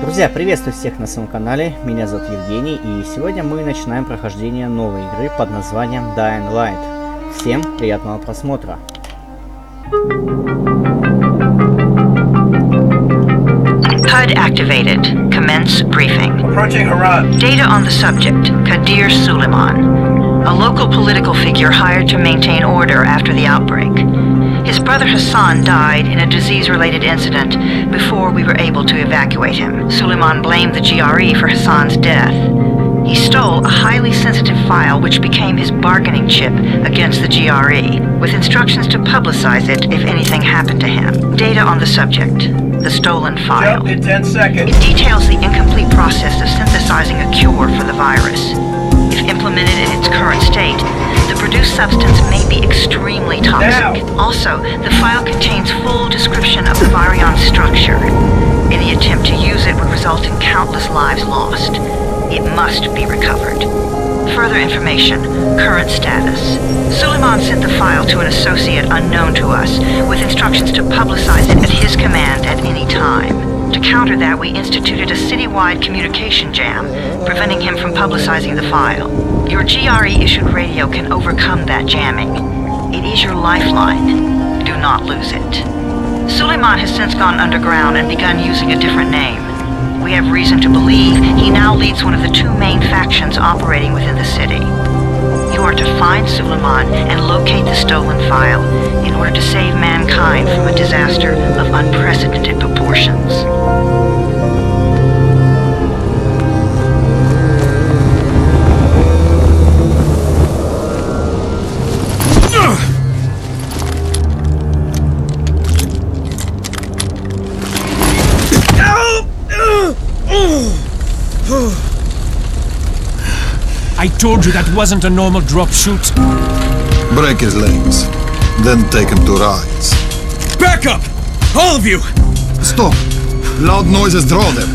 Друзья, приветствую всех на своем канале, меня зовут Евгений, и сегодня мы начинаем прохождение новой игры под названием Dying Light. Всем приятного просмотра! HUD activated. Commence briefing. Approaching Haran. Data on the subject, Kadir Suleiman, a local political figure hired to maintain order after the outbreak. His brother Hassan died in a disease-related incident before we were able to evacuate him. Suleiman blamed the GRE for Hassan's death. He stole a highly sensitive file which became his bargaining chip against the GRE, with instructions to publicize it if anything happened to him. Data on the subject, the stolen file. Jump in 10 seconds. It details the incomplete process of synthesizing a cure for the virus. If implemented in its current state, the produced substance may be extremely toxic. Now. Also, the file contains full description of the virion structure. Any attempt to use it would result in countless lives lost. It must be recovered. Further information, current status. Suleiman sent the file to an associate unknown to us, with instructions to publicize it at his command at any time. To counter that, we instituted a citywide communication jam, preventing him from publicizing the file. Your GRE-issued radio can overcome that jamming. It is your lifeline. Do not lose it. Suleiman has since gone underground and begun using a different name. We have reason to believe he now leads one of the two main factions operating within the city. You are to find Suleiman and locate the stolen file in order to save mankind from a disaster of unprecedented proportions. I told you that wasn't a normal drop shoot. Break his legs, then take him to rides. Back up! All of you! Stop! Loud noises draw them.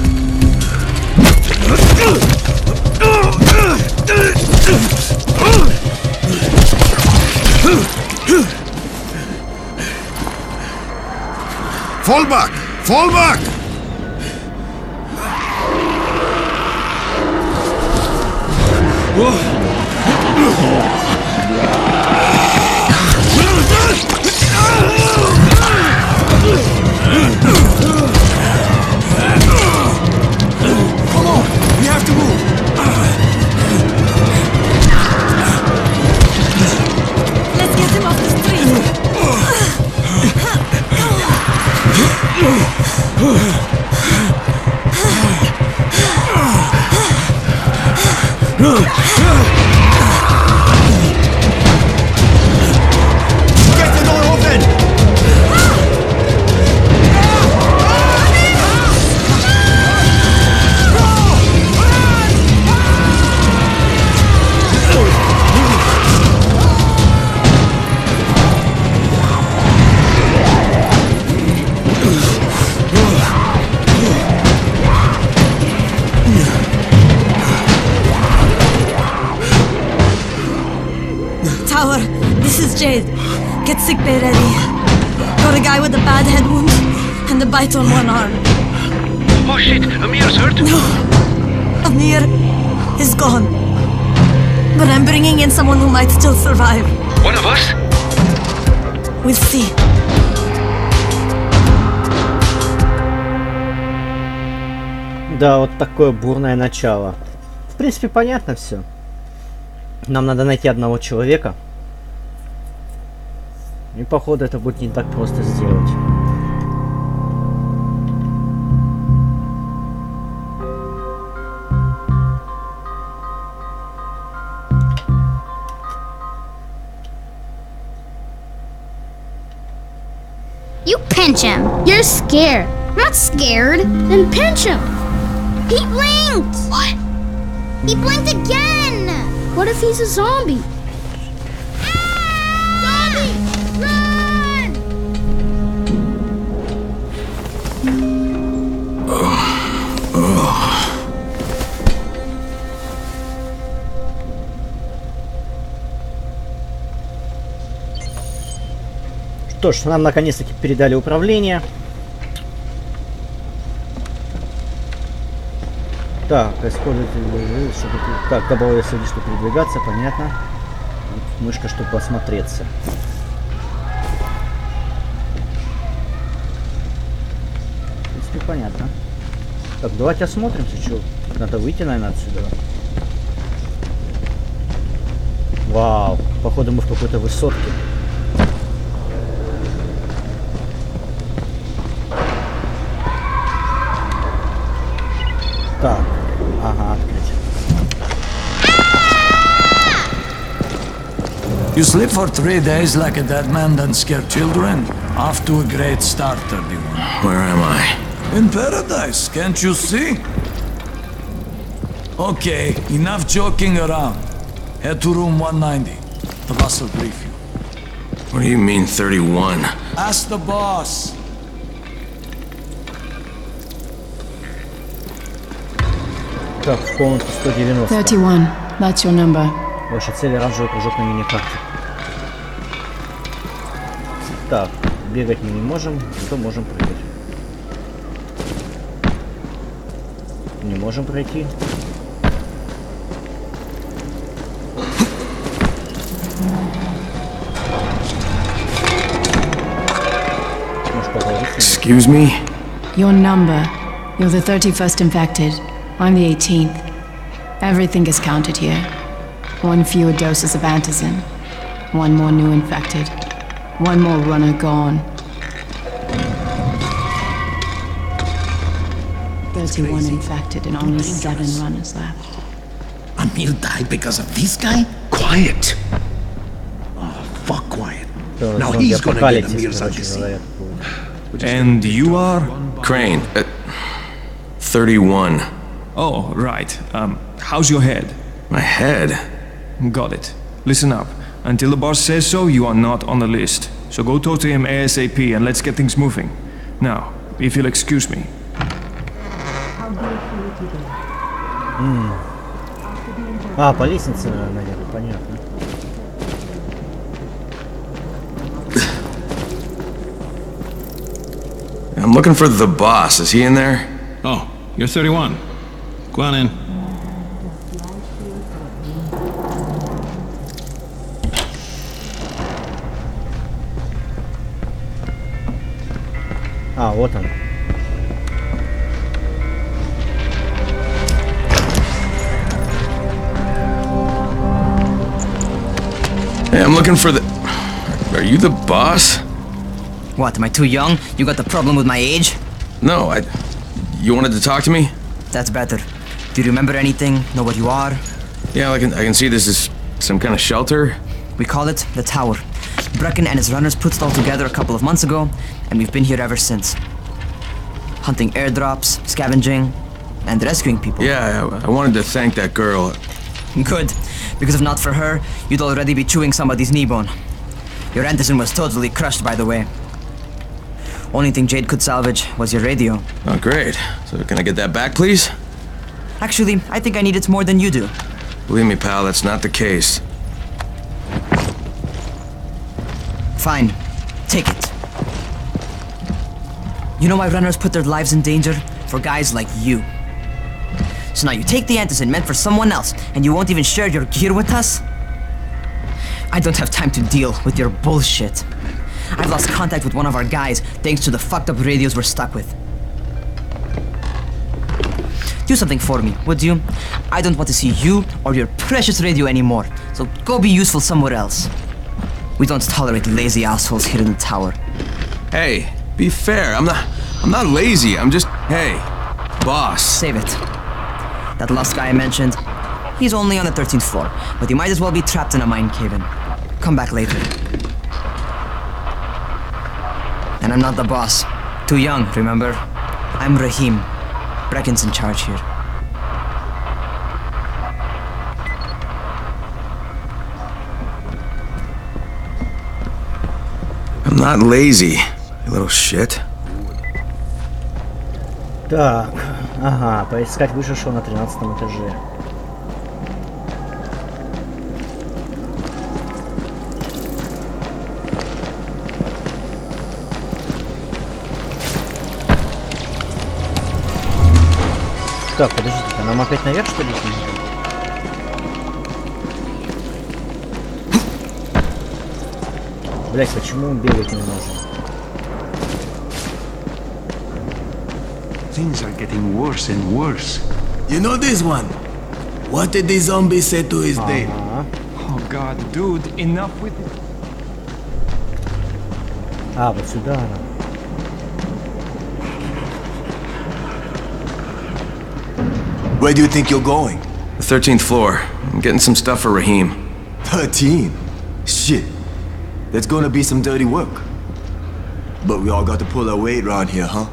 Fall back! Fall back! Come on! We have to move! Let's get him off the street. Get the door open! Tower, this is Jade. Get sick bay ready. Got a guy with a bad head wound and a bite on one arm. Oh shit, Amir's hurt? No, Amir is gone. But I'm bringing in someone who might still survive. One of us? We'll see. Да, вот такое бурное начало. В принципе, понятно все. Нам надо найти одного человека. И походу это будет не так просто сделать. You pinch him. You're scared. I'm not scared. Then pinch him. He blinked. What? He blinked again. What if he's a zombie? Zombie! Run! Что ж, нам наконец-таки передали управление. Так, использовать, чтобы... Так, добавил среди, чтобы передвигаться, понятно. Мышка, чтобы осмотреться. В принципе, понятно. Так, давайте осмотримся, что. Надо выйти, наверное, отсюда. Вау, походу мы в какой-то высотке. Так, ага, открыть. You sleep for 3 days like a dead man, then scare children? Off to a great start, everyone. Where am I? In paradise, can't you see? Okay, enough joking around. Head to room 190. The boss will brief you. What do you mean 31? Ask the boss. Так, в комнату 190. 31. That's your number. Ваша цель — оранжевый кружок на мини-карте. Так, бегать мы не можем, зато можем прыгать. Не можем пройти. Может, поговорить? Excuse me? Your number. You're the 31st infected. I'm the 18th. Everything is counted here. 1 fewer doses of antizin. 1 more new infected. 1 more runner gone. 31 infected and only 7 runners left. Emil died because of this guy? Quiet. Oh, fuck quiet. Now he's gonna get Emir's anti-seed. And you are? Crane. 31. Oh, right. How's your head? My head? Got it. Listen up. Until the boss says so, you are not on the list. So go talk to him ASAP and let's get things moving. Now, if you'll excuse me. А, по лестнице, наверное, понятно. I'm looking for the boss. Is he in there? Oh, you're 31. Go on in. А, вот он. Hey, I'm looking for the... Are you the boss? What, am I too young? You got the problem with my age? No, You wanted to talk to me? That's better. Do you remember anything? Know what you are? Yeah, I can see this is some kind of shelter. We call it the Tower. Brecken and his runners put it all together a couple of months ago, and we've been here ever since. Hunting airdrops, scavenging, and rescuing people. Yeah, I wanted to thank that girl. Good, because if not for her, you'd already be chewing somebody's knee bone. Your antizin was totally crushed, by the way. Only thing Jade could salvage was your radio. Oh, great. So can I get that back, please? Actually, I think I need it more than you do. Believe me, pal, that's not the case. Fine. Take it. You know why runners put their lives in danger? For guys like you. So now you take the antizin meant for someone else, and you won't even share your gear with us? I don't have time to deal with your bullshit. I've lost contact with one of our guys thanks to the fucked up radios we're stuck with. Do something for me, would you? I don't want to see you or your precious radio anymore, so go be useful somewhere else. We don't tolerate lazy assholes here in the tower. Hey, be fair. I'm not lazy. I'm just... Hey, boss. Save it. That last guy I mentioned, he's only on the 13th floor, but he might as well be trapped in a mine cave-in. Come back later. And I'm not the boss. Too young, remember? I'm Rahim. Brecken's in charge here. I'm not lazy, you little shit. Так, ага, поискать вышедшего на 13-м этаже. Так, подождите, нам опять наверх что ли? Блять, почему он бегать не может? Things are getting worse and worse. You know this one? What did the zombie say to his date? Oh god, dude, enough with it. А, вот сюда она. Where do you think you're going? The 13th floor. I'm getting some stuff for Raheem. 13? Shit. That's gonna be some dirty work. But we all got to pull our weight around here, huh?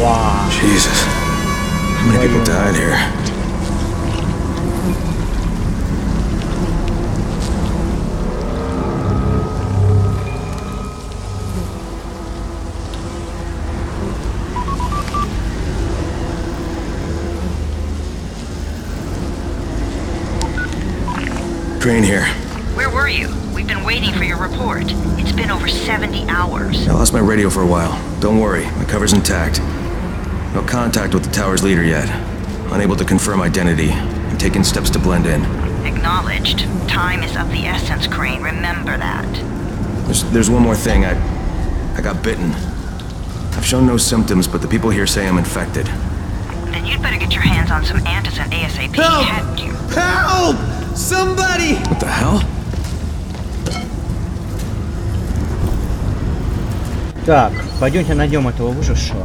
Wow. Jesus. How many people died here? Crane here. Where were you? We've been waiting for your report. It's been over 70 hours. I lost my radio for a while. Don't worry, my cover's intact. No contact with the tower's leader yet. Unable to confirm identity. I'm taking steps to blend in. Acknowledged. Time is of the essence, Crane. Remember that. There's one more thing. I got bitten. I've shown no symptoms, but the people here say I'm infected. Then you'd better get your hands on some antizin ASAP. Help! Hadn't you? Help! Somebody! What the hell? Так, пойдемте найдем этого выжившего.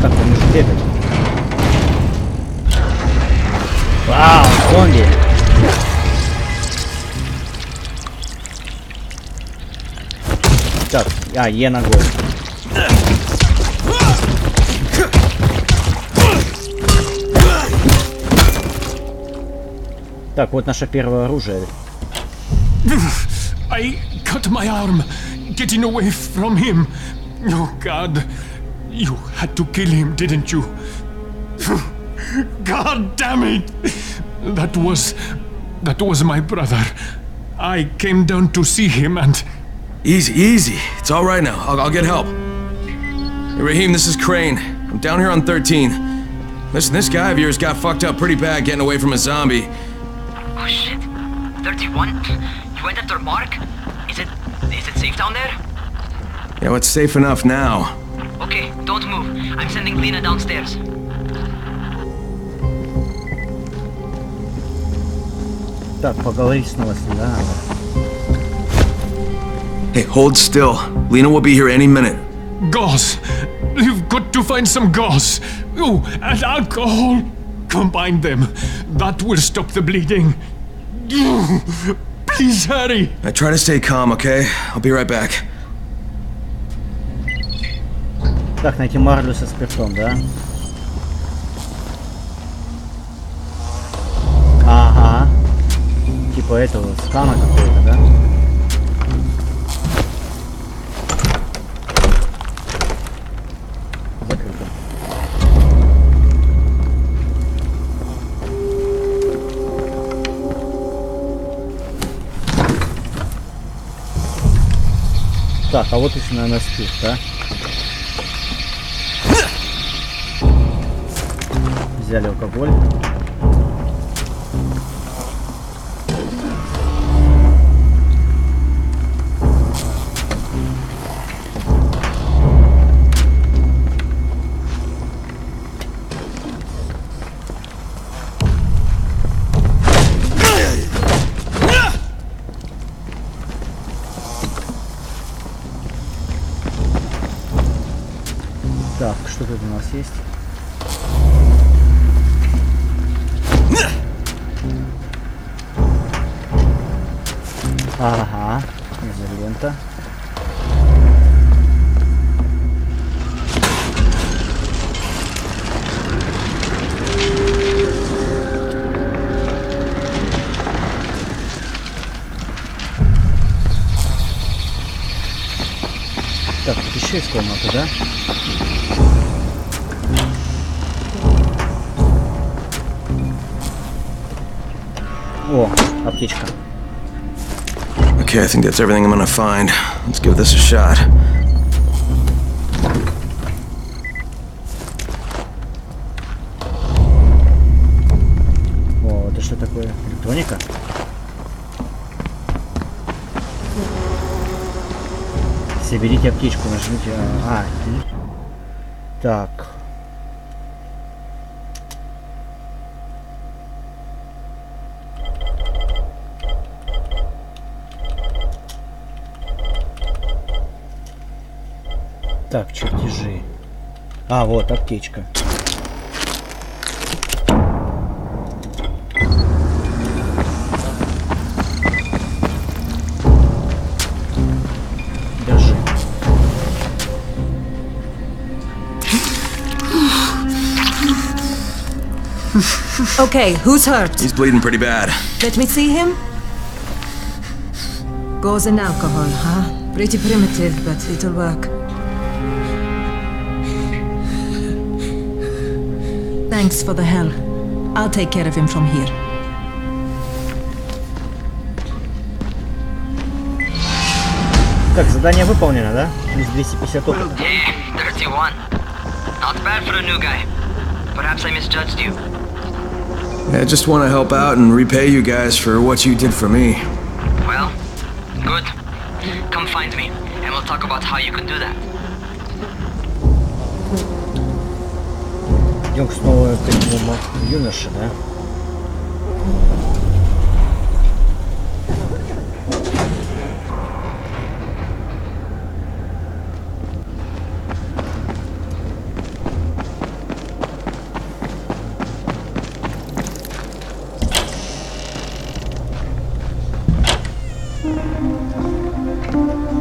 Как он может бегать? Вау, зомби! Так, Е ногой. Так, вот наше первое оружие. I cut my arm getting away from him. Oh God, you had to kill him, didn't you? God damn it! That was my brother. I came down to see him and... Easy. It's all right now. I'll get help. Hey, Raheem, this is Crane. I'm down here on 13. Listen, this guy of yours got fucked up pretty bad getting away from a zombie. Oh shit. 31? You went after Mark? Is it safe down there? Yeah, well, it's safe enough now. Okay, don't move. I'm sending Lena downstairs. Так, поговорить снова с ним, да? Hey, hold still. Lena will be here any minute. Gauze! You've got to find some gauze! Oh, and alcohol! Combine them. That will stop the bleeding. Please hurry! I try to stay calm, okay? I'll be right back. Так, найти марлю со спиртом, да? Ага. Типа этого, скана какой-то, да? Закрыто. Так, а вот еще, наверное, спирт, да? Взяли алкоголь. Так, что тут у нас есть? Ага, изолента. Так, тут еще из комнаты, да? О, аптечка. Okay, I think that's everything I'm gonna find. Let's give this a shot. О, это что такое? Электроника? Соберите аптечку, нажмите. Так. Так, чертежи. А, вот аптечка. Держи. Okay, who's hurt? He's bleeding pretty bad. Let me see him. Gauze and alcohol, huh? Pretty primitive, but it'll work. Thanks for the help. I'll take care of him from here. Так, задание выполнено, да? Плюс 250 опыта. 31. Not bad for a new guy. Perhaps I misjudged you. I just want to help out and repay you guys for what you did for me. Well, good. Come find me, and we'll talk about how you can do that. Идем снова к этому юноше, да?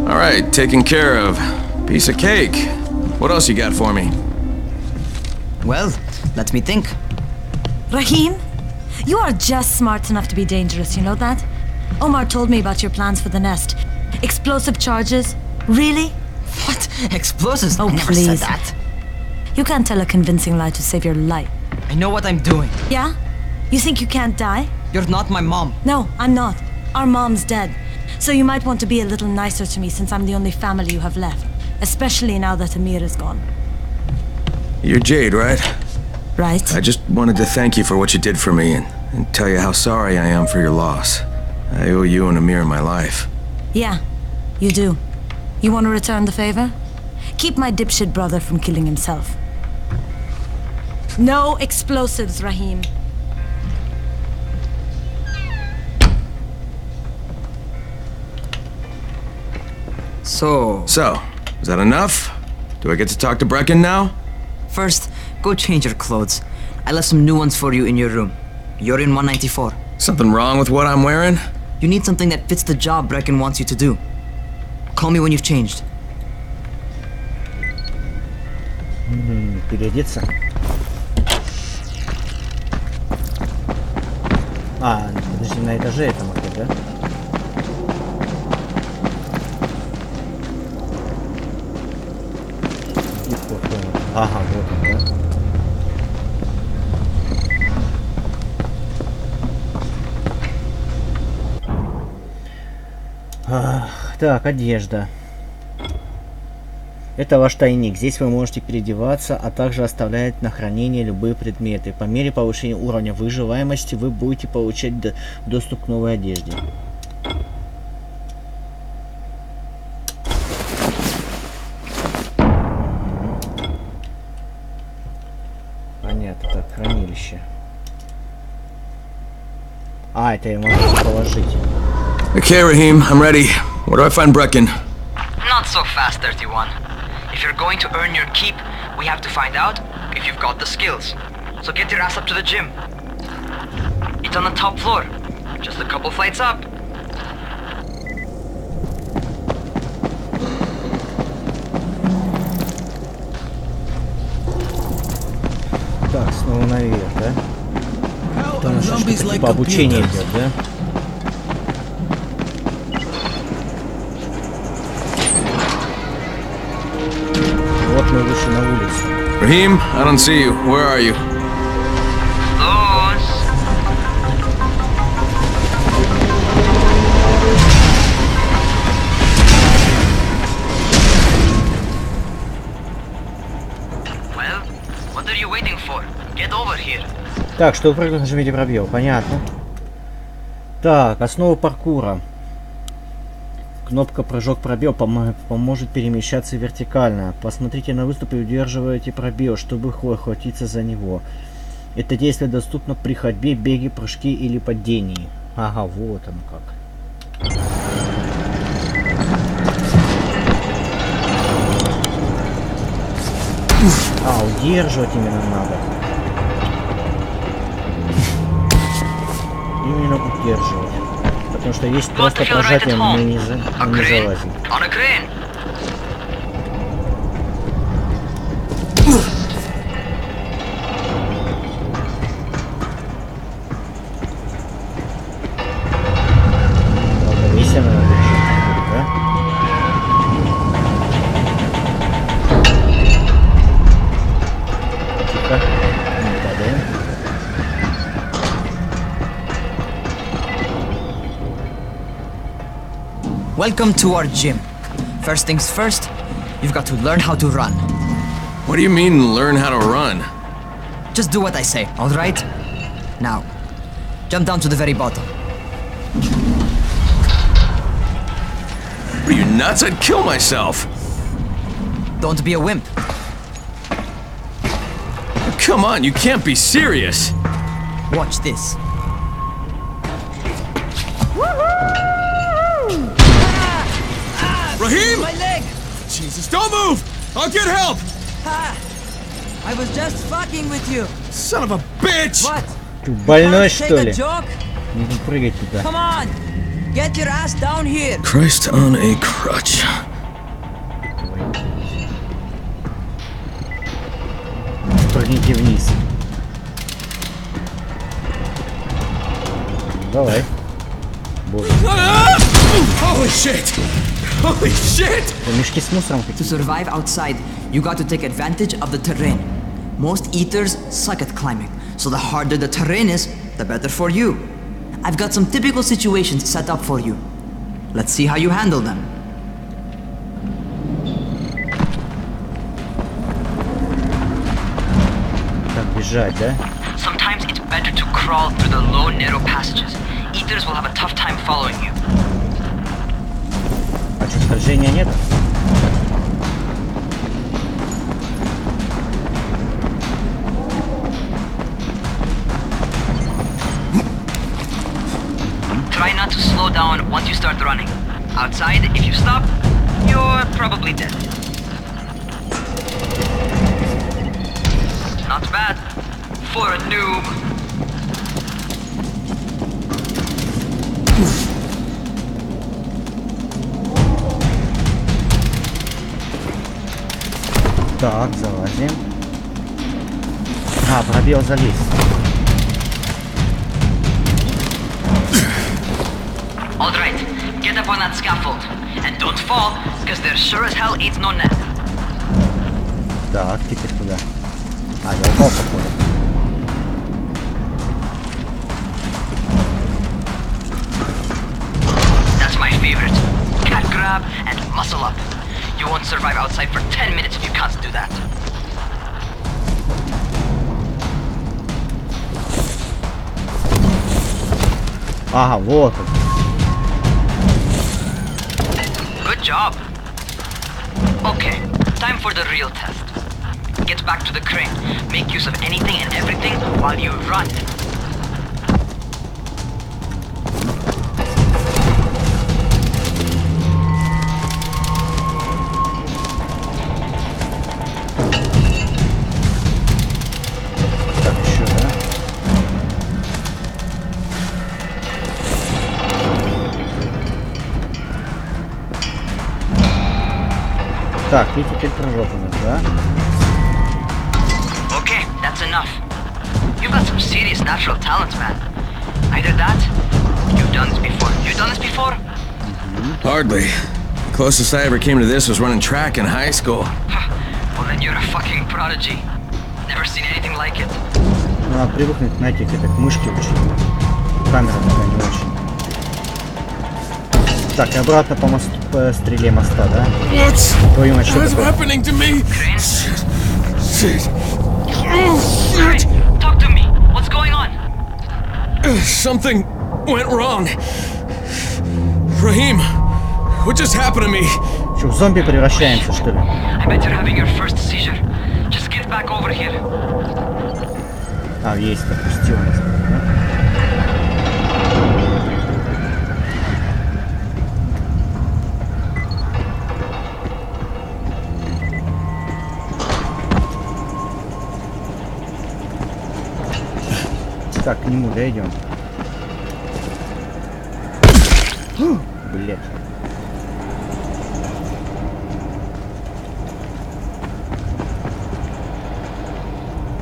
All right, taken care of. Piece of cake. What else you got for me? Well, let me think. Rahim, you are just smart enough to be dangerous, you know that? Omar told me about your plans for the nest. Explosive charges? Really? What? Explosives? Oh, I never please. said that. You can't tell a convincing lie to save your life. I know what I'm doing. Yeah? You think you can't die? You're not my mom. No, I'm not. Our mom's dead. So you might want to be a little nicer to me since I'm the only family you have left. Especially now that Amir is gone. You're Jade, right? Right. I just wanted to thank you for what you did for me and tell you how sorry I am for your loss. I owe you and Amir my life. Yeah, you do. You want to return the favor? Keep my dipshit brother from killing himself. No explosives, Rahim. So, is that enough? Do I get to talk to Brecken now? first, go change your clothes. I left some new ones for you in your room. You're in 194. Something wrong with what I'm wearing? You need something that fits the job Brecken wants you to do. Call me when you've changed. Переодеться. А, подожди, на этаже это макет, да? Ага, вот он, да? Так, одежда. Это ваш тайник. Здесь вы можете переодеваться, а также оставлять на хранение любые предметы. По мере повышения уровня выживаемости вы будете получать доступ к новой одежде. Понятно. Так, хранилище. А, это я могу положить. Okay, Rahim, I'm ready. Where do I find Brecken? Not so fast, 31. If you're going to earn your keep, we have to find out if you've got the skills. So get your ass up to the gym. It's on the top floor. Just a couple flights up. Так, снова наверх, да? Это у нас что-то типа обучения идет, да? мы вышли на улицу. Raheem, I don't see you. Where are you? Well, what are you waiting for? Get over here. Так, чтобы прыгнуть, нажмите пробел. Понятно. Так, основа паркура. Кнопка прыжок пробел поможет перемещаться вертикально. Посмотрите на выступ и удерживайте пробел, чтобы хватиться за него. Это действие доступно при ходьбе, беге, прыжке или падении. Ага, вот оно как. А, удерживать именно надо. Именно удерживать. Потому что есть просто прожатие, мы не залазим. Весь она надо держать, да? Тихо. Не падаем. Welcome to our gym. First things first, you've got to learn how to run. What do you mean, learn how to run? Just do what I say, alright? Now, jump down to the very bottom. Are you nuts? I'd kill myself. Don't be a wimp. Come on, you can't be serious. Watch this. Raheem! My leg! Jesus, don't move! I'll get help! Ha! I was just fucking with you. Son of a bitch! What? Ты больной, Can't что take ли? a joke? Не прыгать туда. Come on! Get your ass down here! Christ on a crutch. Прыгните вниз. Давай. Боже. Holy shit! Holy shit! Мешки с мусором To какие-то. survive outside, you got to take advantage of the terrain. Most eaters suck at climbing, so the harder the terrain is, the better for you. I've got some typical situations set up for you. Let's see how you handle them. Так, бежать, да? Sometimes it's better to crawl through the low, narrow passages. Eaters will have a tough time following you. А что, скольжения нет? Try not to slow down once you start running. Outside, if you stop, you're probably dead. Not bad for a noob. Так, залазим. А, пробел залез. Alright, get up on that scaffold. And don't fall, because there sure as hell ain't no net. Так, теперь куда? А, я упал, походу. That's my favorite. Cat grab and muscle up. You won't survive outside for 10 minutes if you can't do that. Ага, вот он. Good job. Okay, time for the real test. Get back to the crane. Make use of anything and everything while you run. Так, еще, да? Так, и теперь прыжок у нас, да? Okay, that's enough. You've got some serious natural talents, man. Either that, you've done this before. You've done this before? Hardly. Closest I ever came to this was running track in high school. Well, then you're a fucking prodigy. Never seen anything like it. Надо привыкнуть, знаете, к этой мышке очень. Камера такая не очень. Так, и обратно по мосту, по стреле моста, да? Твою мать, что такое? Talk to me. What's going on? Something went wrong. Rahim, what just happened to me? Что, в зомби превращаемся, что ли? I bet you're having your first seizure. Just get back over here. А, есть, допустил нас, да? Так, к нему, да, идем? Блять.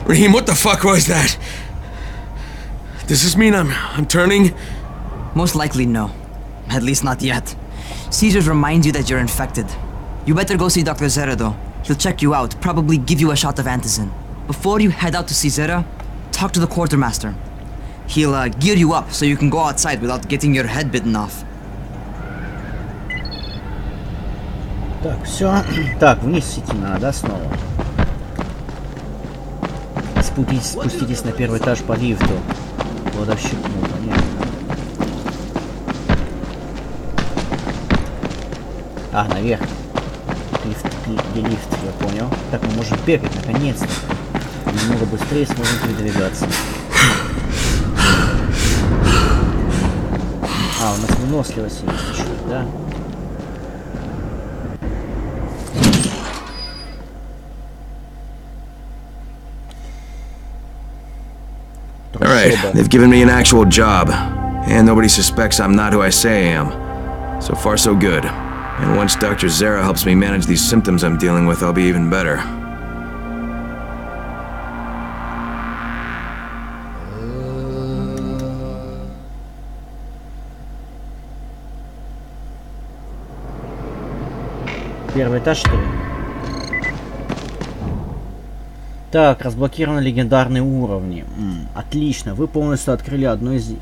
Rahim, what the fuck was that? Does this mean I'm turning? Most likely no. At least not yet. Seizures remind you that you're infected. You better go see Dr. Zera though. He'll check you out, probably give you a shot of antizin. Before you head out to see Zera, talk to the quartermaster. He'll gear you up so you can go outside without getting your head bitten off. Так, все. Так, вниз идти надо, да, снова? Спуститесь на первый этаж по лифту. Кладовщик, ну, понятно. А, наверх. Лифт, где лифт, я понял. Так, мы можем бегать, наконец-то. Немного быстрее сможем передвигаться. А, у нас выносливость есть еще, да? Alright, they've given me an actual job. And nobody suspects I'm not who I say I am. So far so good. And once Dr. Zera helps me manage these symptoms I'm dealing with, I'll be even better. Первый этаж, что ли? Так, разблокированы легендарные уровни. Отлично, вы полностью открыли одно из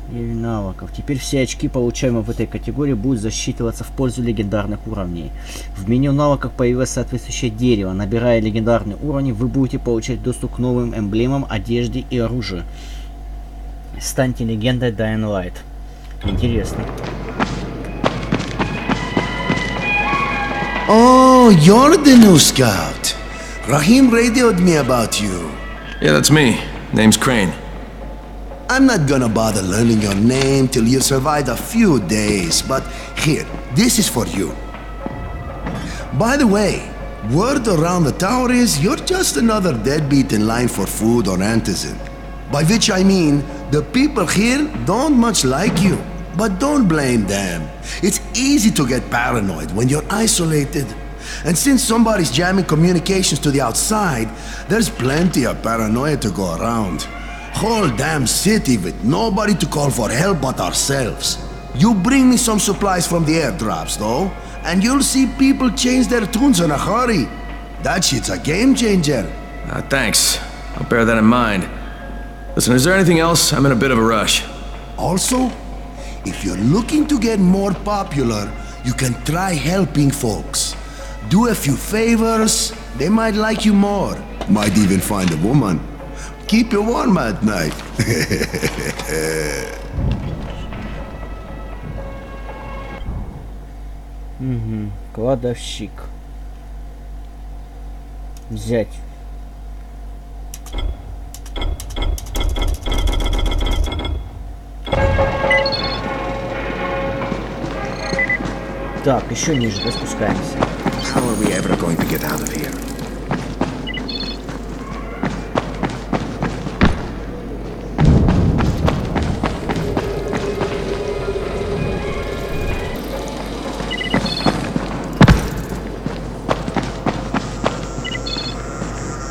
навыков. Теперь все очки, получаемые в этой категории, будут засчитываться в пользу легендарных уровней. В меню навыков появилось соответствующее дерево. Набирая легендарные уровни, вы будете получать доступ к новым эмблемам, одежде и оружию. Станьте легендой Dying Light. Интересно. Oh, you're the new scout. Rahim radioed me about you. Yeah, that's me. Name's Crane. I'm not gonna bother learning your name till you survived a few days, but here, this is for you. By the way, word around the tower is you're just another deadbeat in line for food or antizin. By which I mean, the people here don't much like you. But don't blame them. It's easy to get paranoid when you're isolated. And since somebody's jamming communications to the outside, there's plenty of paranoia to go around. Whole damn city with nobody to call for help but ourselves. You bring me some supplies from the airdrops, though, and you'll see people change their tunes in a hurry. That shit's a game changer. Thanks. I'll bear that in mind. Listen, is there anything else? I'm in a bit of a rush. Also, if you're looking to get more popular, you can try helping folks. Do a few favors, they might like you more. Might even find a woman. Keep you warm at night. Кладовщик. Взять. Так, еще ниже, да, спускаемся. How are we ever going to get out of here?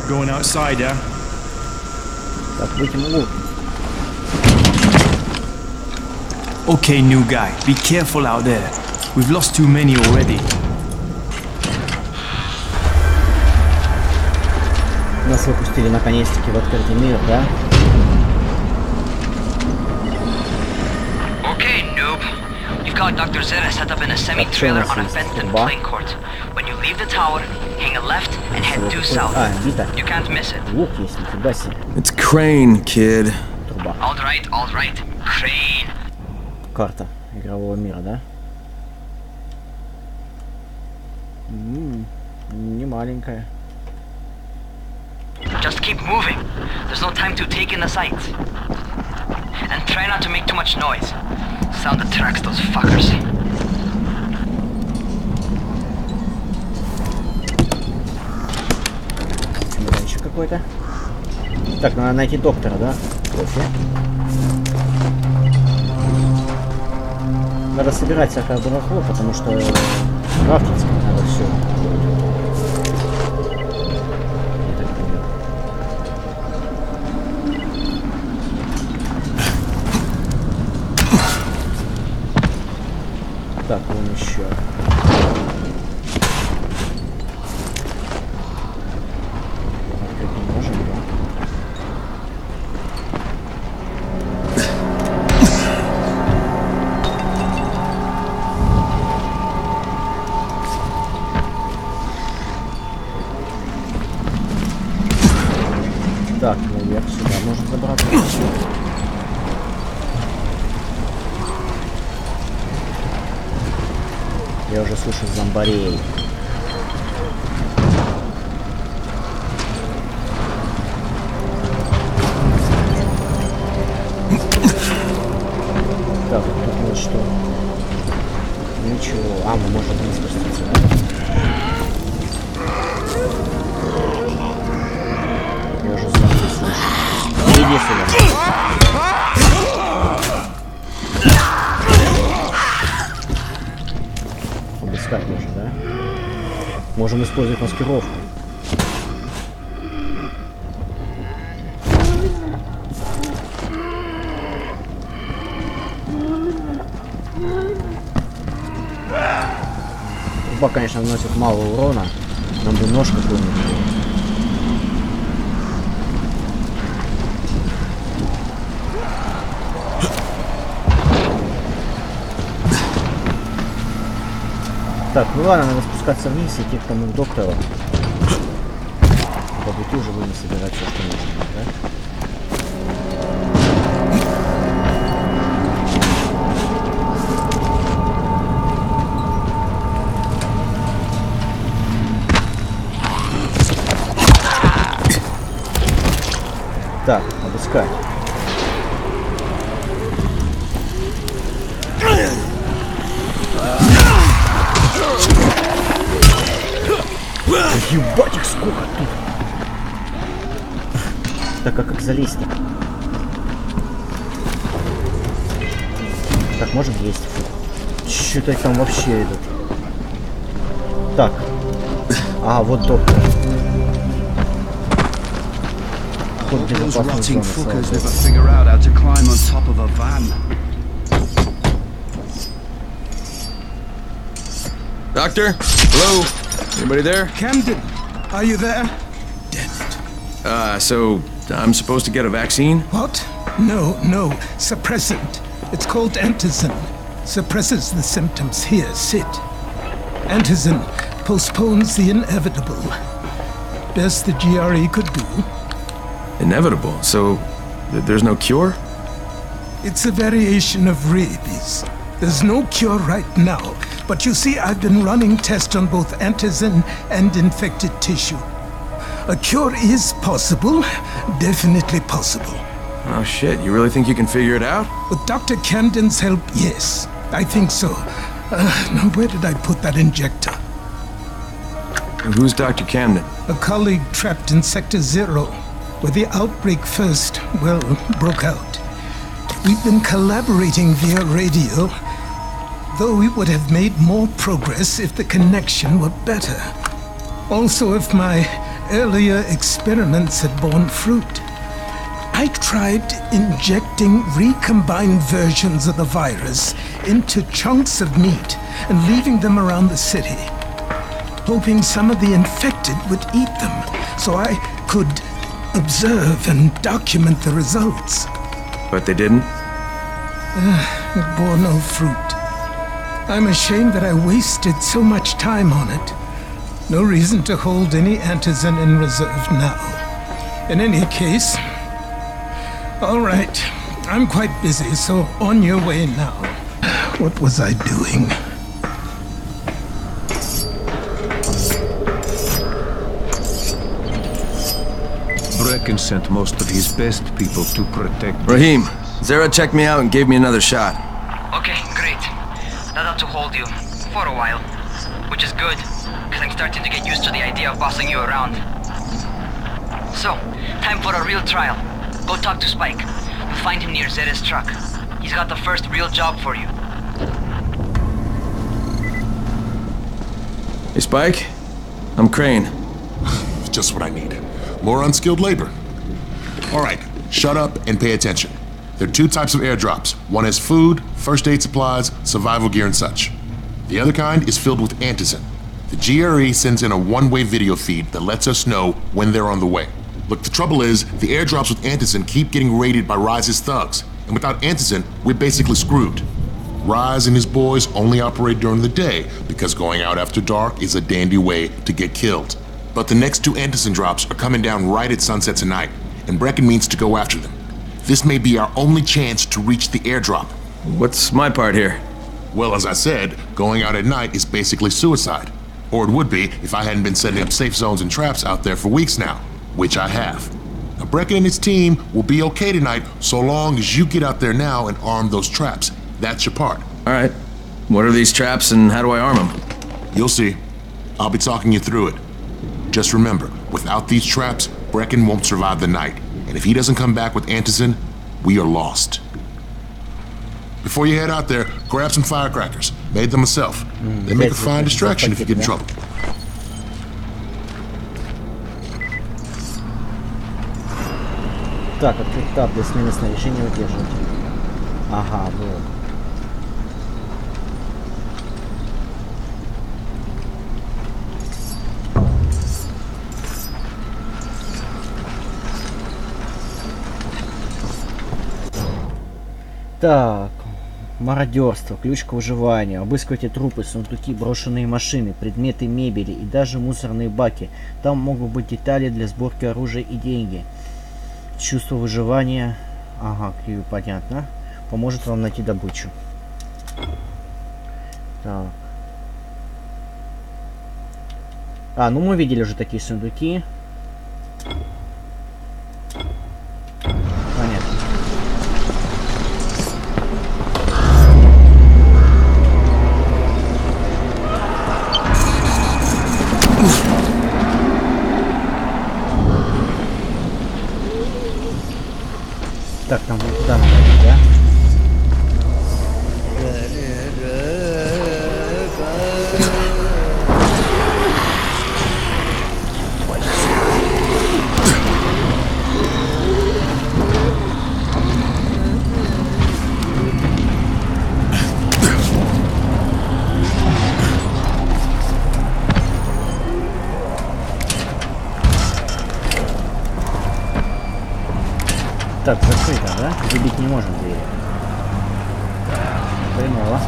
Going outside, yeah? Так, вытянул. Okay, new guy, be careful out there. We've lost too many already. Нас выпустили наконец-таки в открытый мир, да? Okay, noob. You've got Dr. Zera set up in a semi-trailer on a fenced-in playing court. When you leave the tower, hang a left and head due south. You can't miss it. Лук есть, нифига себе. It's Crane, kid. Труба. All right. Crane. Карта игрового мира, да? Не маленькая. Just keep moving. There's no time to take in the sights. And try not to make too much noise. Sound attracts those fuckers. Чемоданчик какой-то. Так, надо найти доктора, да? Кофе. Надо собирать всякое барахло, потому что крафтить надо все. Так, вон еще. Открыть не можем, да? Так, наверх сюда можно забраться. Я уже слышу зомбарей. Так, тут вот что. Ничего. А, мы можем вниз спуститься, да? Я уже зомби слышу. Иди сюда. Обыскать можно, да? Можем использовать маскировку. Труба, конечно, наносит мало урона. Нам бы нож какой-нибудь. Так, ну ладно, надо спускаться вниз и идти к тому доктору. По пути уже будем собирать все, что нужно, да? Так, обыскать. Ебать их сколько тут. Так, а как залезть-то? Так, можем есть. Что-то там вообще идут. Так. А, вот доктор. Вход в безопасную зону. Doctor? Hello? Anybody there? Camden, are you there? So I'm supposed to get a vaccine? What? No. Suppressant. It's called antizin. Suppresses the symptoms. Here, sit. Antizin postpones the inevitable. Best the GRE could do. Inevitable? So there's no cure? It's a variation of rabies. There's no cure right now. But you see, I've been running tests on both antizin and infected tissue. A cure is possible. Definitely possible. Oh shit, you really think you can figure it out? With Dr. Camden's help, yes. I think so. Now, where did I put that injector? Who's Dr. Camden? A colleague trapped in Sector 0, where the outbreak first, broke out. We've been collaborating via radio, though we would have made more progress if the connection were better. Also, if my earlier experiments had borne fruit. I tried injecting recombined versions of the virus into chunks of meat and leaving them around the city, hoping some of the infected would eat them so I could observe and document the results. But they didn't? It bore no fruit. I'm ashamed that I wasted so much time on it. No reason to hold any antizin in reserve now. In any case, all right. I'm quite busy, so on your way now. What was I doing? Brecken sent most of his best people to protect... Rahim, Zara checked me out and gave me another shot. Okay, great. Not up to hold you. For a while. Which is good, because I'm starting to get used to the idea of bossing you around. So, time for a real trial. Go talk to Spike. You'll find him near Zera's truck. He's got the first real job for you. Hey, Spike. I'm Crane. Just what I need. More unskilled labor. All right, shut up and pay attention. There are two types of airdrops. One has food, first aid supplies, survival gear, and such. The other kind is filled with antizin. The GRE sends in a one-way video feed that lets us know when they're on the way. Look, the trouble is, the airdrops with antizin keep getting raided by Rise's thugs, and without antizin, we're basically screwed. Rise and his boys only operate during the day because going out after dark is a dandy way to get killed. But the next two antizin drops are coming down right at sunset tonight, and Brecken means to go after them. This may be our only chance to reach the airdrop. What's my part here? Well, as I said, going out at night is basically suicide. Or it would be if I hadn't been setting up safe zones and traps out there for weeks now, which I have. Now, Brecken and his team will be okay tonight so long as you get out there now and arm those traps. That's your part. All right. What are these traps and how do I arm them? You'll see. I'll be talking you through it. Just remember, without these traps, Brecken won't survive the night. And if he doesn't come back with antizin, we are lost. Before you head out there, grab some firecrackers. Made them myself. They make a fine distraction if you get in trouble. Так, открыть таб для смены снаряжения удерживать. Ага, вот. Так, мародерство, ключ к выживанию. Обыскивайте трупы, сундуки, брошенные машины, предметы мебели и даже мусорные баки. Там могут быть детали для сборки оружия и деньги. Чувство выживания, ага, понятно, поможет вам найти добычу. Так. Ну мы видели уже такие сундуки. Понятно. Так, там куда надо, да? Так, закрыто, да? Забить не можем двери. Хреново.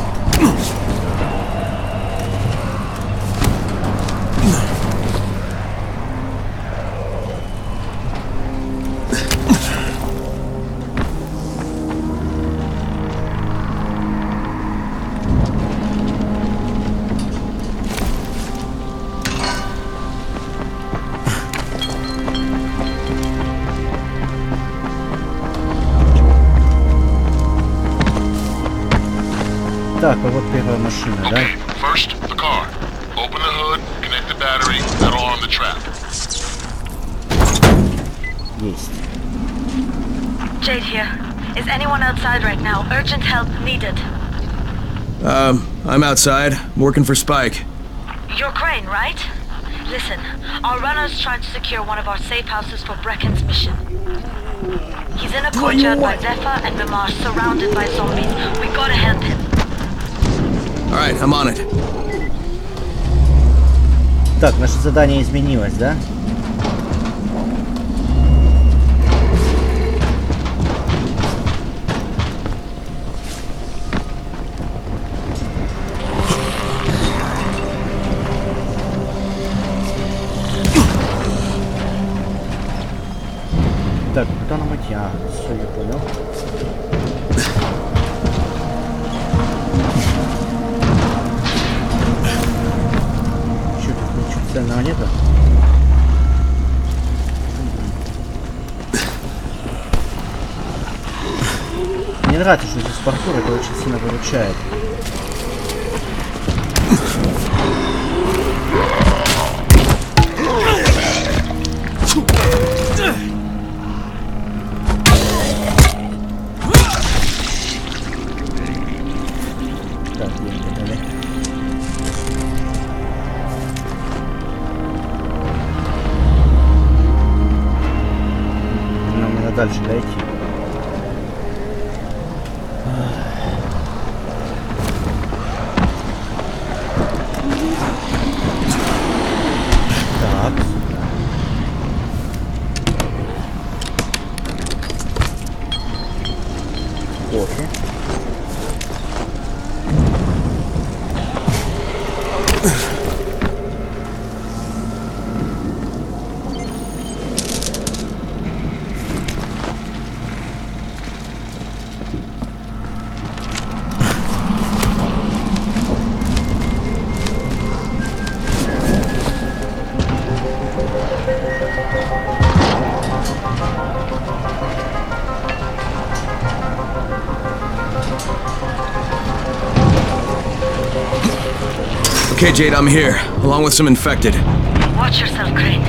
Так, а вот первая машина, да? First, the car. Open the hood, connect the battery, that'll arm the trap. Есть. Jade here. Is anyone outside right now? Urgent help needed. I'm outside, working for Spike. You're Crane, right? Listen, our runner's trying to secure one of our safe houses for Brecken's mission. He's in a courtyard by Zephyr and Mimar, surrounded by zombies. We gotta help him. Alright, I'm on it. Так, наше задание изменилось, да? Так, куда нам идти? А, все, я понял. Что тут ничего ценного нету? Мне нравится, что здесь паркур, это очень сильно выручает. Так, деньги дали. Нам надо дальше дойти. Так. Кофе. Okay, Jade, I'm here, along with some infected. Watch yourself, Crane.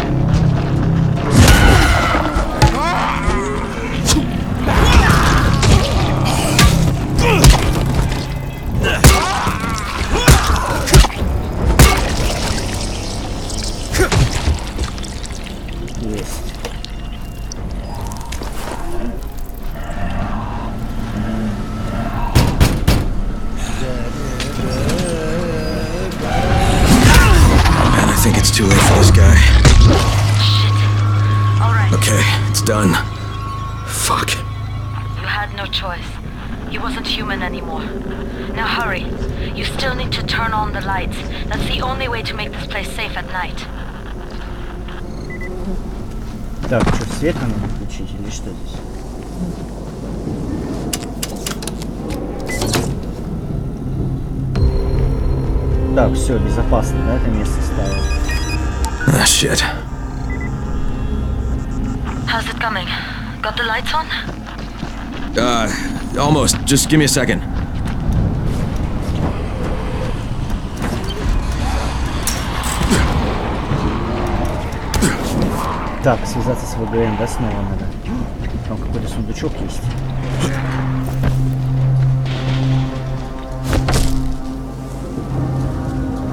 Too late for this guy. Okay, it's done. Fuck. You had no choice. He wasn't human anymore. Now hurry. You still need to turn on the lights. That's the only way to make this place safe at night. Так, что, свет надо включить или что здесь? Так, все, безопасно, да, это место стало. Ah, shit. How's it coming? Got the lights on? Almost. Just give me a second. Так, связаться с ВГН, да, снова надо. Там какой-то сундучок есть.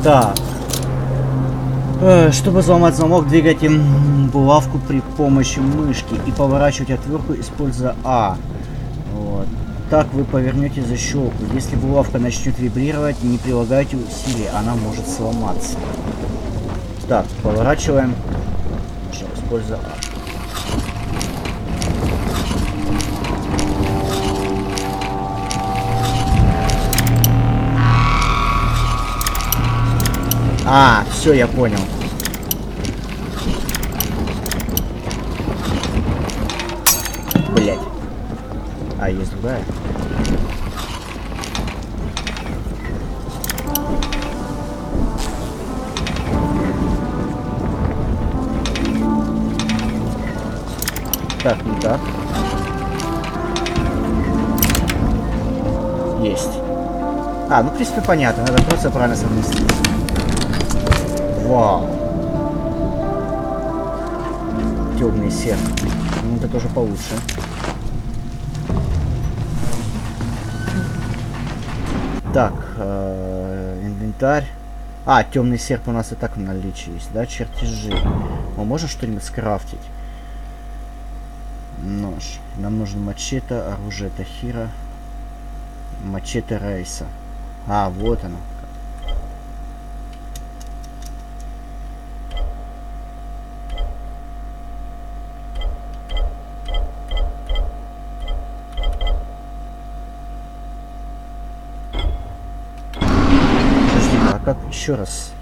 Так. Чтобы взломать замок, двигайте булавку при помощи мышки и поворачивать отвертку, используя А. Вот. Так вы повернете защелку. Если булавка начнет вибрировать, не прилагайте усилий, она может сломаться. Так, поворачиваем. Используя А. Все, я понял. Блять. А, есть другая. Так, не так. Есть. А, ну, в принципе, понятно. Надо просто правильно совместить. Вау. Темный серп. Ну, это тоже получше. Так, инвентарь. А, темный серп у нас и так в наличии есть, да? Чертежи. О, можно что-нибудь скрафтить? Нож. Нам нужен мачете, оружие Тахира. Мачете Рейса. А, вот оно. Подожди, а как еще раз?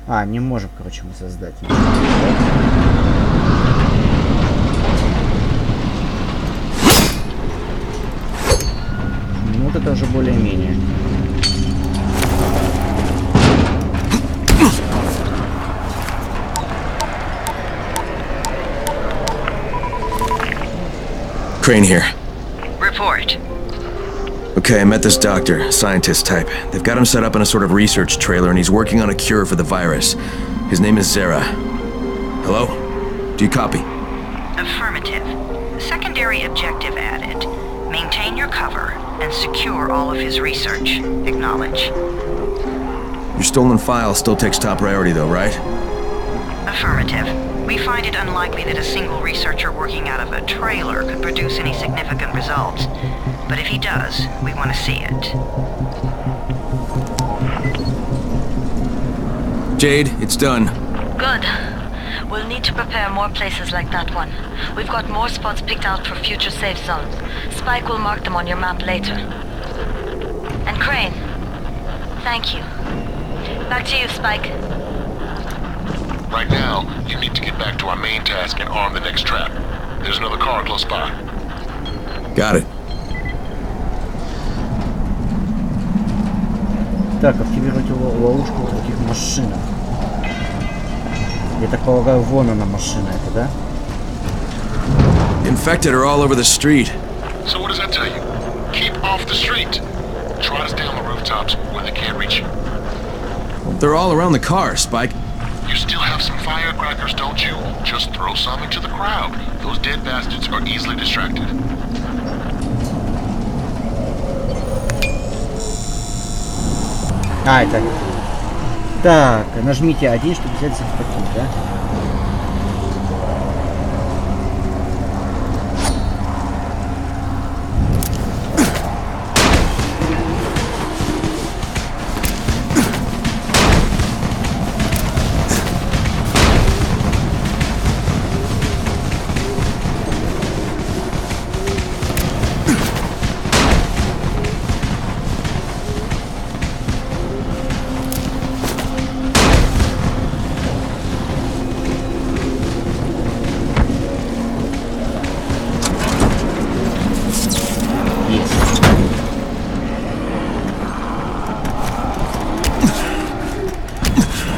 А, не можем, короче, мы создать. Ну, вот это уже более-менее. Crane here. Report. Okay, I met this doctor, scientist type. They've got him set up in a sort of research trailer and he's working on a cure for the virus. His name is Zera. Hello? Do you copy? Affirmative. Secondary objective added. Maintain your cover and secure all of his research. Acknowledge. Your stolen file still takes top priority though, right? Affirmative. We find it unlikely that a single researcher working out of a trailer could produce any significant results. But if he does, we want to see it. Jade, it's done. Good. We'll need to prepare more places like that one. We've got more spots picked out for future safe zones. Spike will mark them on your map later. And Crane, thank you. Back to you, Spike. Right now, you need to get back to our main task and arm the next trap. There's another car close by. Got it. Так, активировать ловушку в таких машинах. Я так полагаю, вон она машина, это, да? Infected are all over the street. So what does that tell you? Keep off the street. Try to stay on the rooftops where they can't reach you. They're all around the car, Spike. You still have some firecrackers, don't you? Just throw some into the crowd. Those dead bastards are easily distracted. А, это... Так, нажмите 1, чтобы взять захватить, да?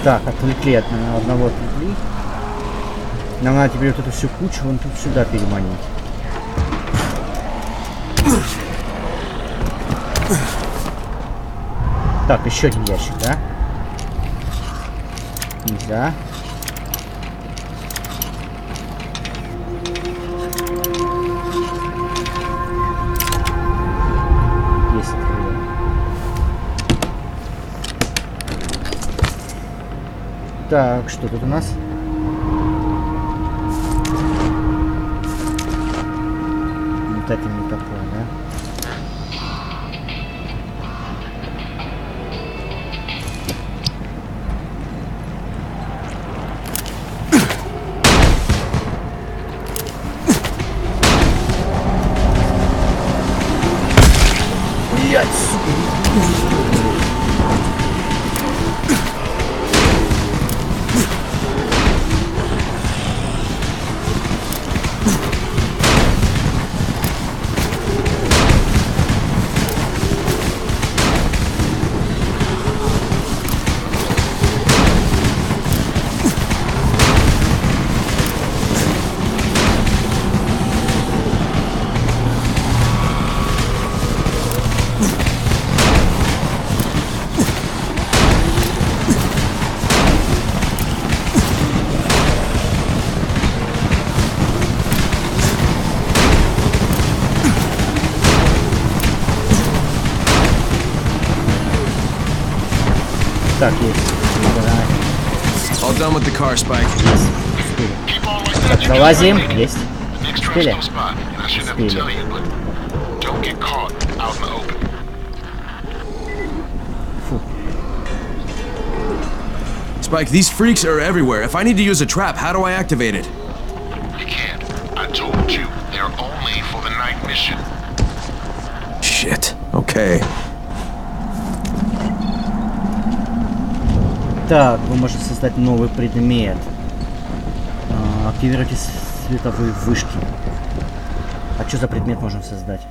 Так, отвлекли от одного отвлекли. Нам надо теперь вот эту всю кучу вон тут сюда переманить. Так, еще один ящик, да? Нельзя. Есть. Так, что тут у нас? Метательный топор, да? Так, есть. All done with the car, Spike. Так, залазим. Есть. Успели? Успели. Фу. Spike, these freaks are everywhere. If I need to use a trap, how do I activate it? You can't. I told you, they're only for the night mission. Shit. Okay. Так, вы можете создать новый предмет. Активируйте световые вышки. А что за предмет можем создать?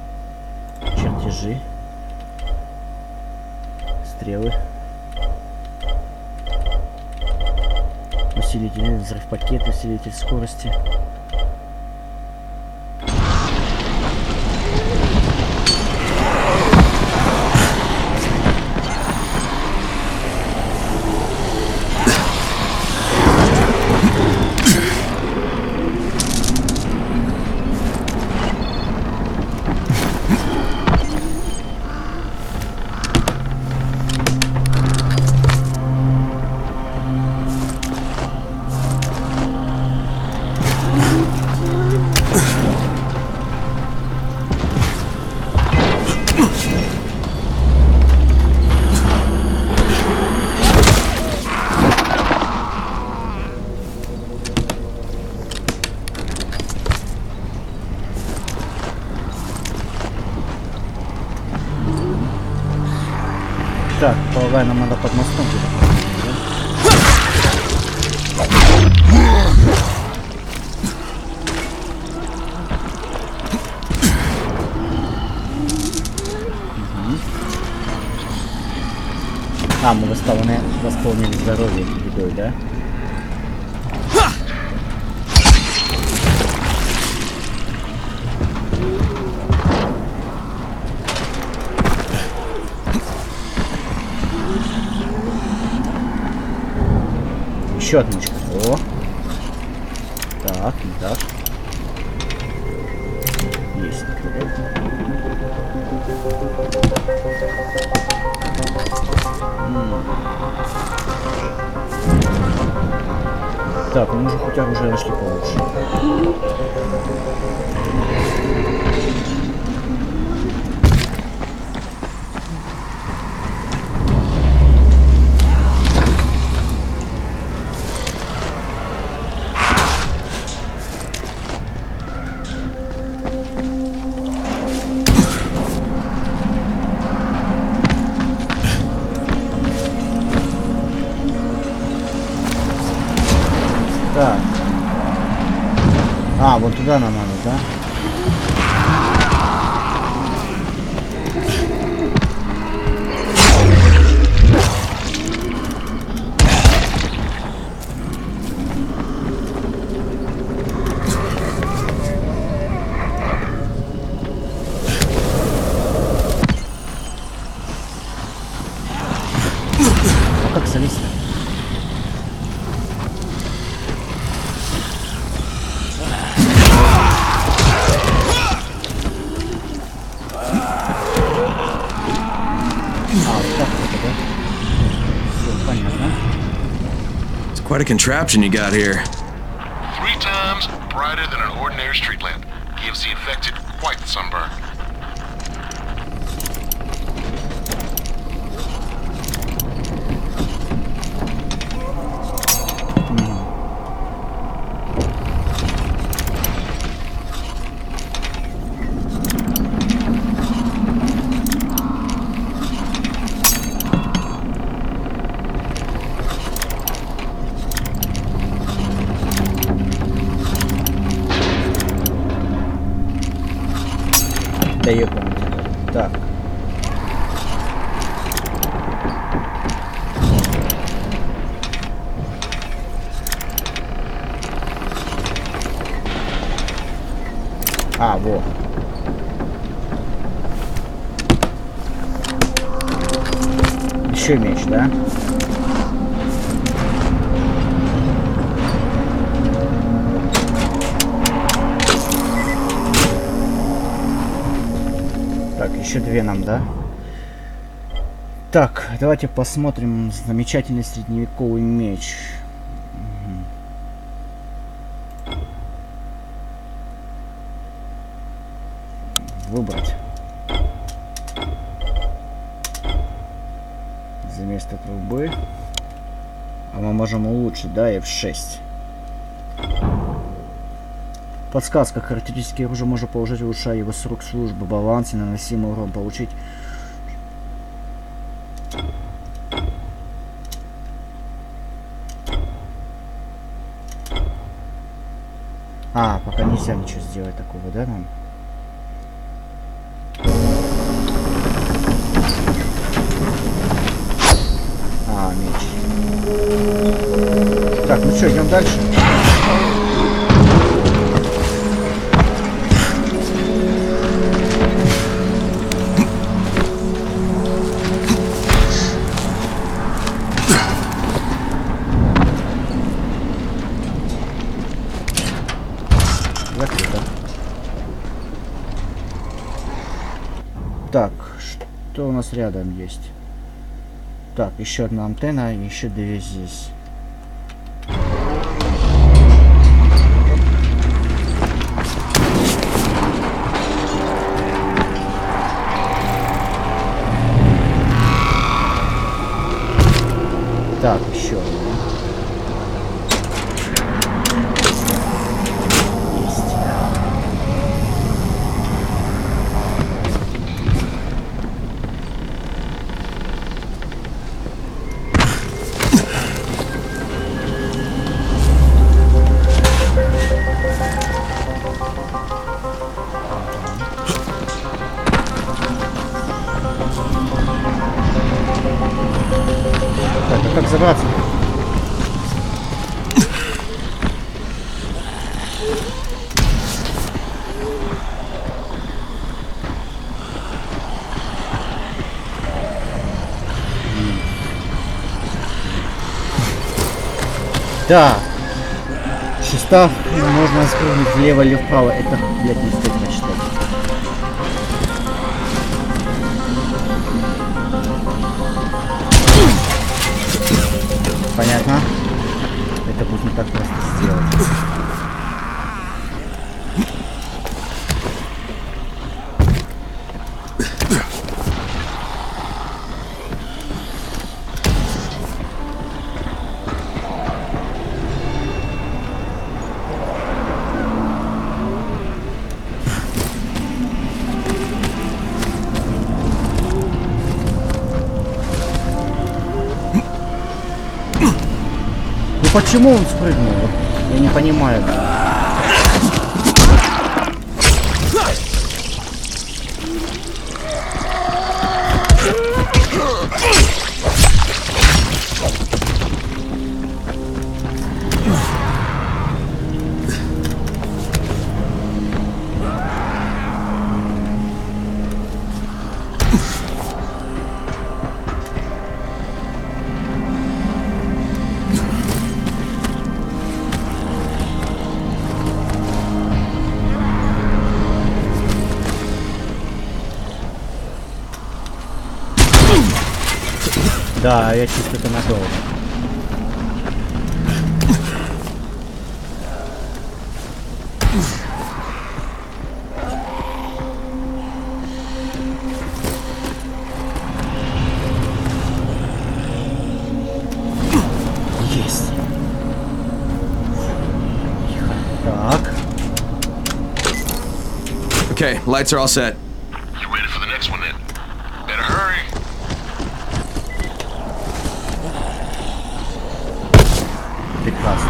Чертежи. Стрелы. Усилитель, взрыв пакет, усилитель скорости. Так, полагаю, нам надо под мостом где-то. А, мы восполнили здоровье едой, да? Еще отмычка. О. Так, не так. Есть. Так, мы уже хоть оружие нашли получше. Так. А, вот туда нам надо, да? А как залезть? It's quite a contraption you got here. 3 times brighter than an ordinary street lamp. Gives the infected quite the sunburn. Да я помню. Так. А, во. Еще меч, да? Так, еще 2 нам, да? Так, давайте посмотрим замечательный средневековый меч. Выбрать. За место трубы. А мы можем улучшить, да, F6. Подсказка. Характеристики оружия можно положить, улучшая его срок службы, баланс и наносимый урон. Получить. А, пока нельзя ничего сделать такого, да, нам? А, меч. Так, ну что, идем дальше? Так, что у нас рядом есть? Так, еще одна антенна, еще две здесь. Так, еще одна. Как забраться? Да. Состав можно скрыть влево или вправо. Это, блядь, не стоит прочитать. Понятно. Это будет не так просто сделать. Почему он спрыгнул? Я не понимаю. Да, я чувствую это надолго. Есть. Так. Okay, lights are all set. You ready for the next one then? Better hurry. Прекрасно.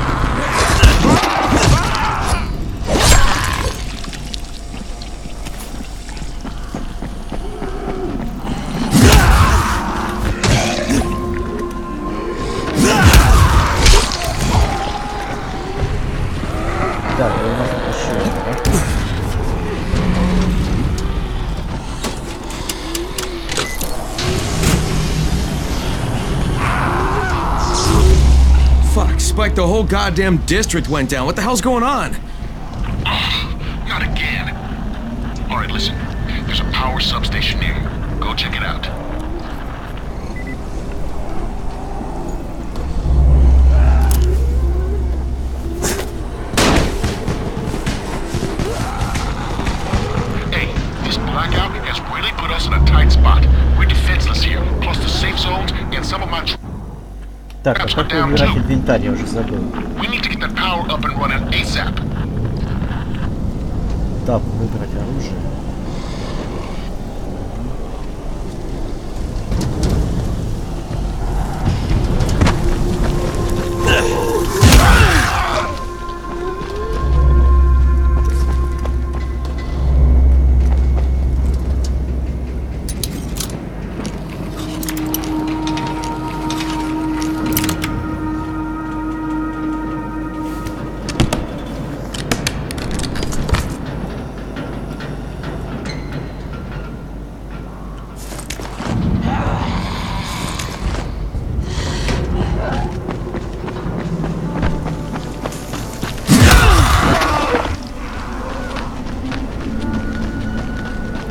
Так, у нас тут еще это, да? Spike, the whole goddamn district went down. What the hell's going on? Not again. Alright, listen. There's a power substation near you. Go check it out. Hey, this blackout has really put us in a tight spot. We're defenseless here, close to safe zones, and some of my... Так, а как выбирать инвентарь, я уже забыл. Так, выбрать оружие.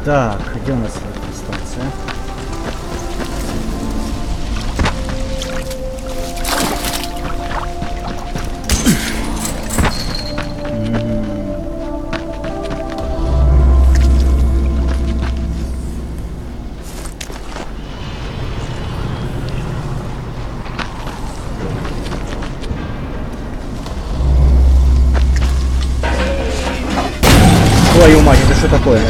Так, где у нас эта станция? Твою мать, это что такое?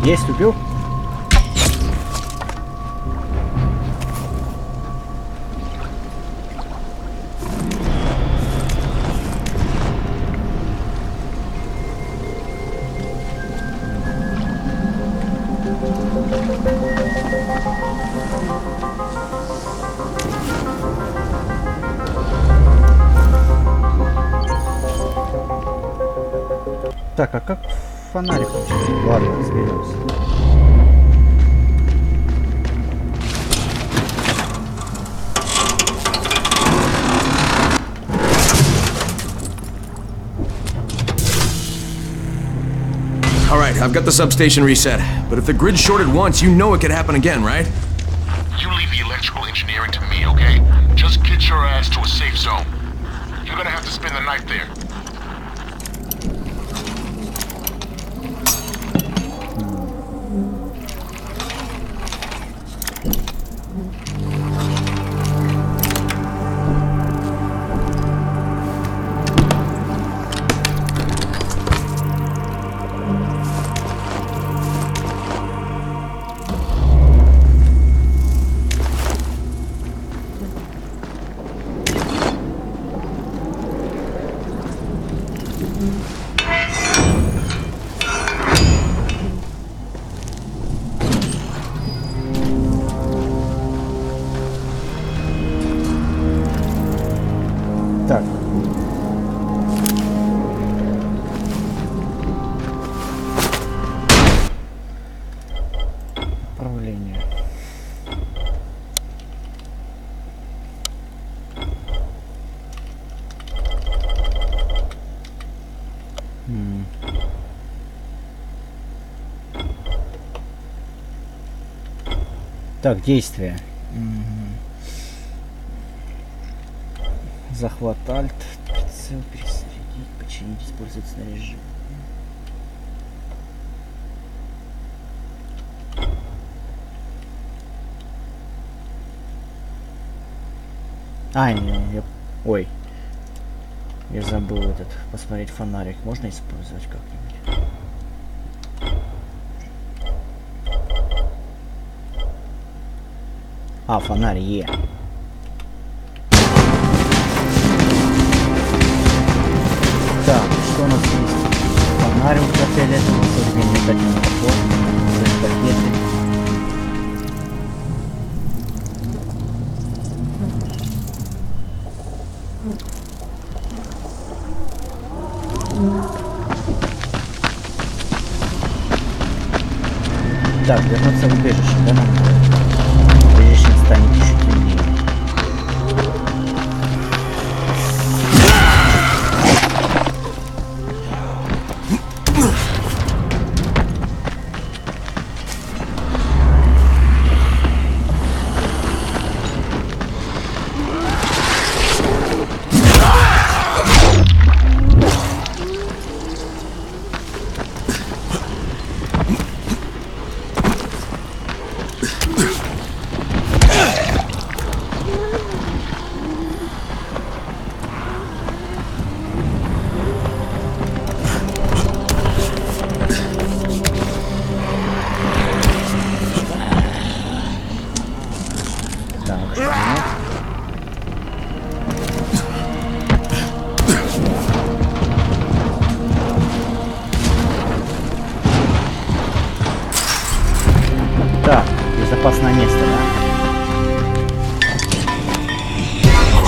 Есть, убил? Так, а как фонарик? Ладно, разберемся. Alright, I've got the substation reset. But if the grid shorted once, you know it could happen again, right? You leave the electrical engineering to me, okay? Just get your ass to a safe zone. You're gonna have to spend the night there. Так. Управление. Так, действие. Захват альт, прицел, пересредить, починить, использовать снаряжение. Ой. Я забыл этот, посмотреть фонарик. Можно использовать как-нибудь? А, фонарь Е. Так, что у нас есть? Фонарь ультрафиолетовый, современный метательный топор, пакеты. Так, вернуться в убежище, да? Убежище станет еще темнее. опасное место, да?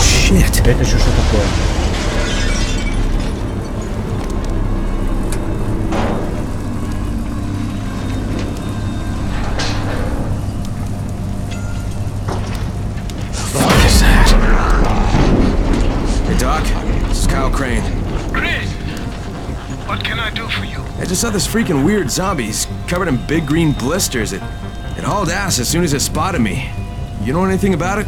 Shit. Это еще что такое? What is that? Hey, Doc. This is Kyle Crane. Crane, what can I do for you? I just saw this freaking weird zombie. He's covered in big green blisters. It hauled ass as soon as it spotted me. You know anything about it?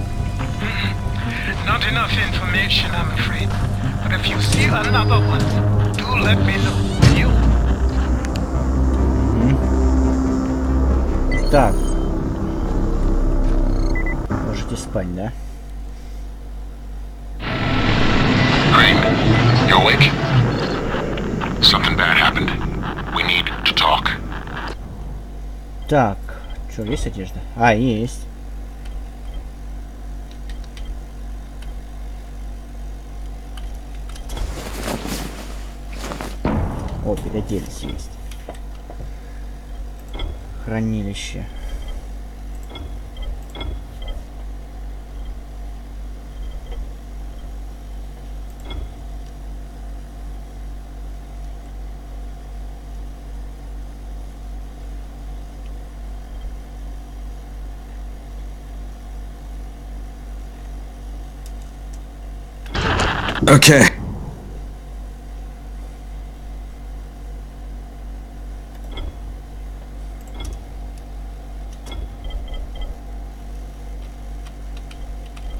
Not enough information, I'm afraid. But if you see another one, do let me know. You? Так. Можете спать, да? Crane, you awake? Something bad happened. We need to talk. Так. Что, есть одежда? А, есть. О, переоделись есть. Хранилище. Okay.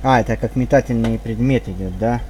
А, это как метательный предмет идет, да?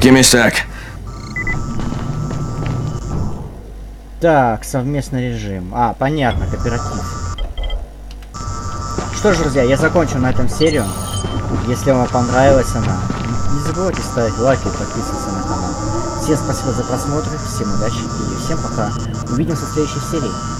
Give me a sec. Так, совместный режим. А, понятно, кооператив. Что ж, друзья, я закончу на этом серию. Если вам понравилась она, не забывайте ставить лайки и подписываться на канал. Всем спасибо за просмотр, всем удачи и всем пока. Увидимся в следующей серии.